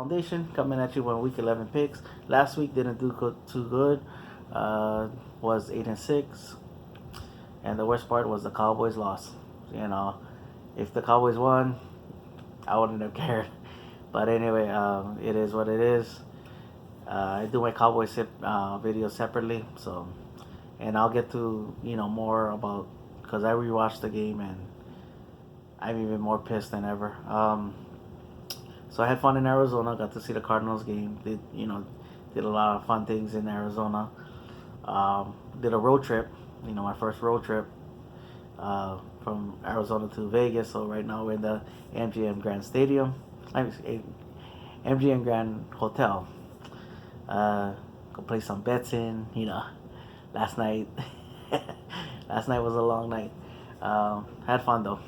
Foundation coming at you with week 11 picks. Last week didn't do too good. Was 8-6, and the worst part was the Cowboys lost. You know, if the Cowboys won, I wouldn't have cared. But anyway, it is what it is. I do my Cowboys video separately, so and I'll get to more about because I rewatched the game and I'm even more pissed than ever. So I had fun in Arizona. Got to see the Cardinals game. Did a lot of fun things in Arizona. Did a road trip. My first road trip from Arizona to Vegas. So right now we're in the MGM Grand Stadium. MGM Grand Hotel. Go play some bets in. Last night. Last night was a long night. Had fun though.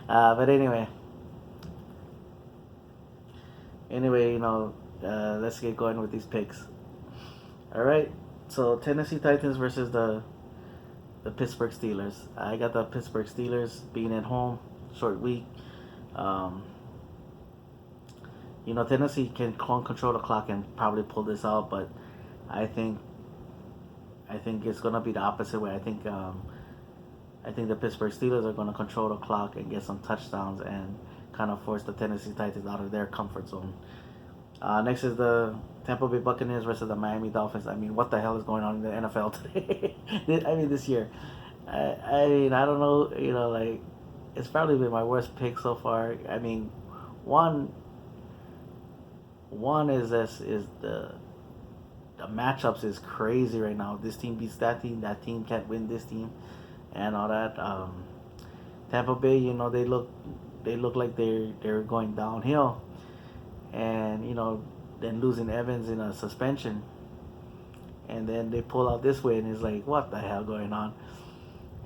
But anyway, let's get going with these picks. All right. So Tennessee Titans versus the Pittsburgh Steelers. I got the Pittsburgh Steelers being at home, short week. Um, Tennessee can control the clock and probably pull this out, but I think it's gonna be the opposite way. I think the Pittsburgh Steelers are gonna control the clock and get some touchdowns and kind of force the Tennessee Titans out of their comfort zone. Next is the Tampa Bay Buccaneers versus the Miami Dolphins. I mean, what the hell is going on in the NFL today? This year. I don't know. It's probably been my worst pick so far. I mean, one is this is the matchups is crazy right now. This team beats that team. That team can't win this team, and all that. Tampa Bay, they look like they're going downhill, and then losing Evans in a suspension, and then they pull out this way, and it's like, what the hell going on?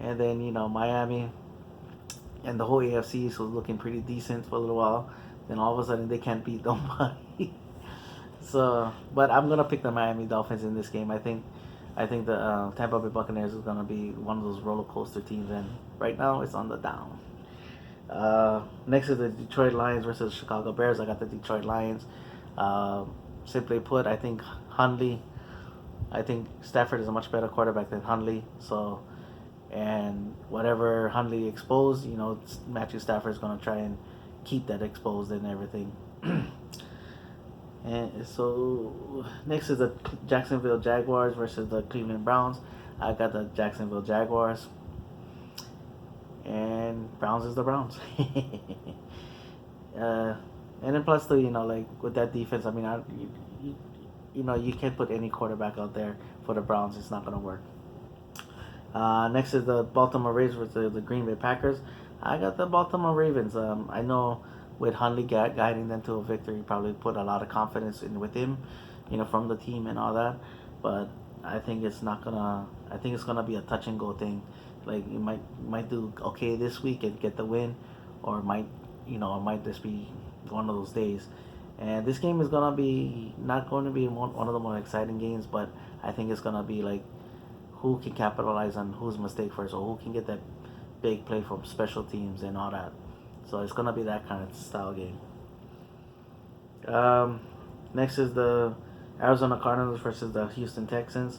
And then Miami and the whole AFC was looking pretty decent for a little while. Then all of a sudden they can't beat nobody. So, but I'm gonna pick the Miami Dolphins in this game. I think the Tampa Bay Buccaneers is gonna be one of those roller coaster teams, and right now it's on the down. Next is the Detroit Lions versus Chicago Bears. I got the Detroit Lions. Simply put, I think Stafford is a much better quarterback than Hundley. So, and whatever Hundley exposed, Matthew Stafford is gonna try and keep that exposed and everything. And so next is the Jacksonville Jaguars versus the Cleveland Browns. I got the Jacksonville Jaguars, and Browns is the Browns. And then plus too, with that defense, I mean, you can't put any quarterback out there for the Browns. It's not gonna work. Next is the Baltimore Ravens versus the Green Bay Packers. I got the Baltimore Ravens. I know with Hundley guiding them to a victory, probably put a lot of confidence with him, from the team and all that. But I think it's not gonna. I think it's gonna be a touch and go thing. Like you might do okay this week and get the win, or it might just be one of those days. And this game is gonna be not going to be one of the more exciting games, but I think it's gonna be like who can capitalize on whose mistake first, or who can get that big play from special teams and all that. So it's gonna be that kind of style game. Um, Next is the Arizona Cardinals versus the Houston Texans.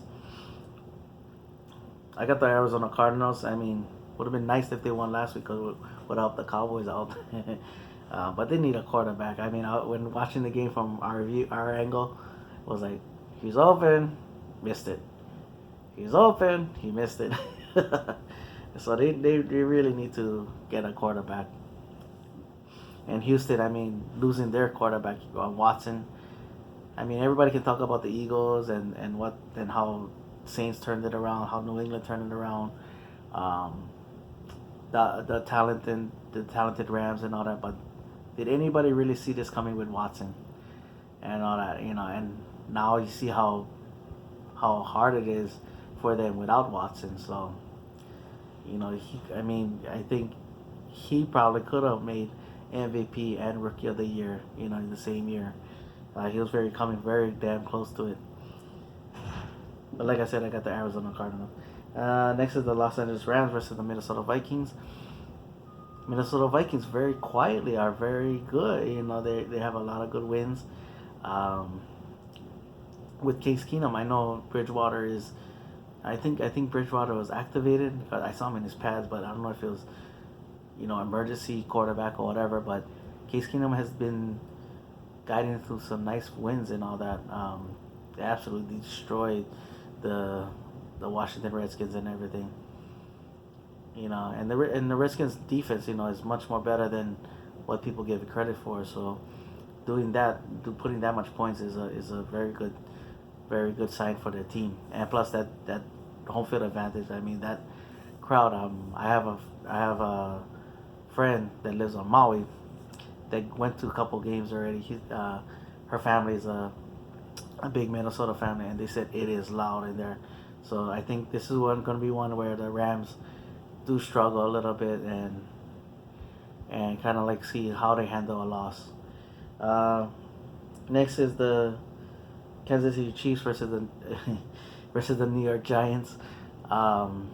I got the Arizona Cardinals. I mean, would have been nice if they won last week because would help the Cowboys out. But they need a quarterback. I mean, when watching the game from our angle, it was like he's open, missed it. He's open, he missed it. So they really need to get a quarterback. And Houston, I mean, losing their quarterback, Watson. I mean, everybody can talk about the Eagles and how Saints turned it around, how New England turned it around, um, the talented Rams and all that. But did anybody really see this coming with Watson and all that? And now you see how hard it is for them without Watson. So I think he probably could have made MVP and Rookie of the Year, in the same year. He was coming very damn close to it. But like I said, I got the Arizona Cardinals. Next is the Los Angeles Rams versus the Minnesota Vikings. Minnesota Vikings very quietly are very good. They have a lot of good wins. Um, with Case Keenum, I know Bridgewater is. I think Bridgewater was activated. I saw him in his pads, but I don't know if it was emergency quarterback or whatever. But Case Keenum has been guiding through some nice wins and all that. They absolutely destroyed the the Washington Redskins and everything. And the Redskins defense, is much more better than what people give it credit for. So doing that, putting that much points is a very good sign for their team. And plus that home field advantage. I mean that crowd. I have a friend that lives on Maui that went to a couple games already. Her family is a big Minnesota family, and they said it is loud in there. So I think this is going to be one where the Rams do struggle a little bit and kind of like see how they handle a loss. Uh, Next is the Kansas City Chiefs versus the versus the New York Giants. Um,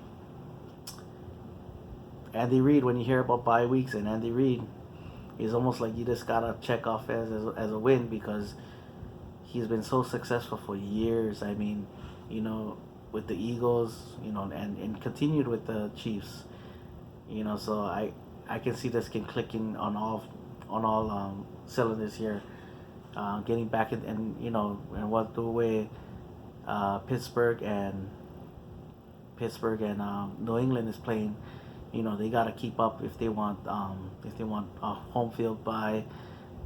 Andy Reid, when you hear about bye weeks and Andy Reid, it's almost like you just gotta check off as a win because he's been so successful for years. I mean, you know, with the Eagles, and continued with the Chiefs. So I can see this kid clicking on all cylinders here, getting back in, and what the way Pittsburgh and New England is playing. They got to keep up if they want a home field bye,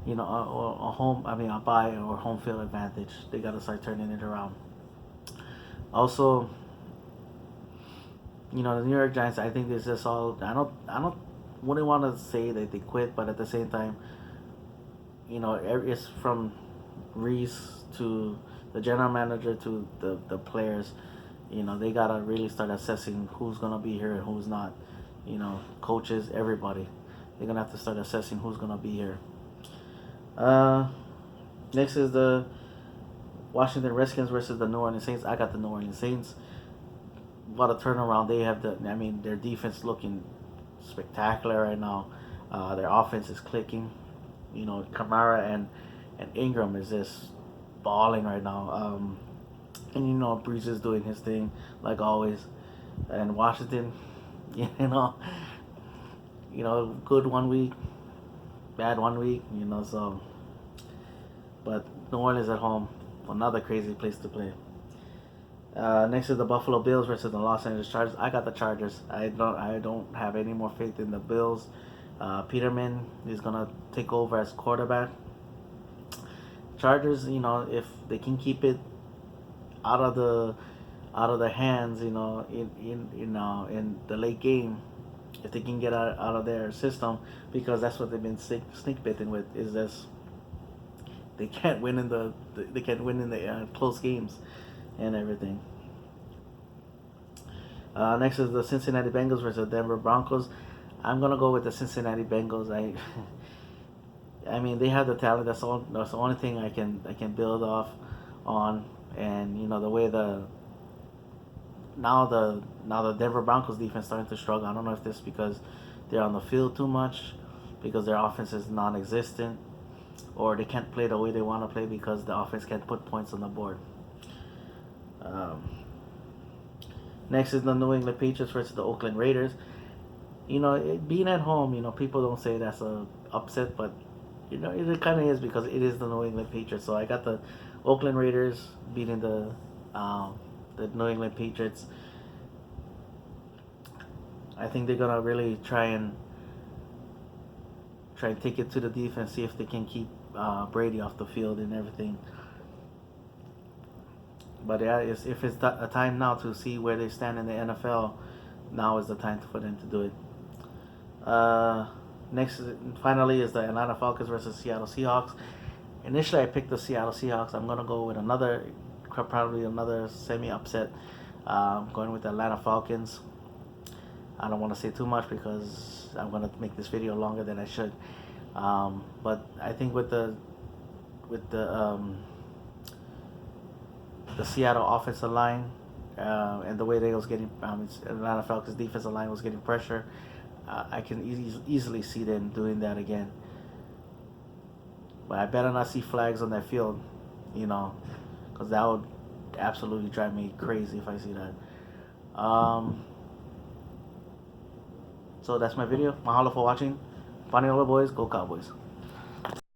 a home I mean a bye or home field advantage. They got to start turning it around. Also, the New York Giants. I think this is all. I don't wouldn't want to say that they quit, but at the same time, it's from Reese to the general manager to the players. They gotta really start assessing who's gonna be here and who's not. Coaches, everybody. They're gonna have to start assessing who's gonna be here. Uh, Next is the Washington Redskins versus the New Orleans Saints. I got the New Orleans Saints. What a turnaround they have. Their defense looking spectacular right now. Their offense is clicking. Kamara and Ingram is just balling right now. And Breeze is doing his thing like always. And Washington, you know, good one week, bad one week. So but New Orleans at home, another crazy place to play. Next is the Buffalo Bills versus the Los Angeles Chargers. I got the Chargers. I don't have any more faith in the Bills. Peterman is gonna take over as quarterback. Chargers, if they can keep it out of the hands, in the late game, if they can get out of their system, because that's what they've been sneak bitten with, is this they can't win in the close games and everything. Next is the Cincinnati Bengals versus the Denver Broncos. I'm gonna go with the Cincinnati Bengals. I mean, they have the talent. That's the only thing I can build off on. And the way the Denver Broncos defense starting to struggle. I don't know if this is because they're on the field too much, because their offense is non-existent, or they can't play the way they want to play because the offense can't put points on the board. Um, Next is the New England Patriots versus the Oakland Raiders. Being at home, people don't say that's a upset, but it kind of is because it is the New England Patriots. So I got the Oakland Raiders beating the New England Patriots. I think they're gonna really try and take it to the defense, see if they can keep Brady off the field and everything. But yeah, if it's a time now to see where they stand in the NFL, now is the time for them to do it. Uh, Next, finally, is the Atlanta Falcons versus Seattle Seahawks. Initially, I picked the Seattle Seahawks. I'm gonna go with probably another semi upset. Going with the Atlanta Falcons. I don't want to say too much because I'm gonna make this video longer than I should. But I think with the Seattle offensive line and the way they was getting Atlanta Falcons defensive line was getting pressure. I can easily see them doing that again. But I better not see flags on that field, you know, because that would absolutely drive me crazy if I see that. So that's my video. Mahalo for watching. Paniola boys, go Cowboys.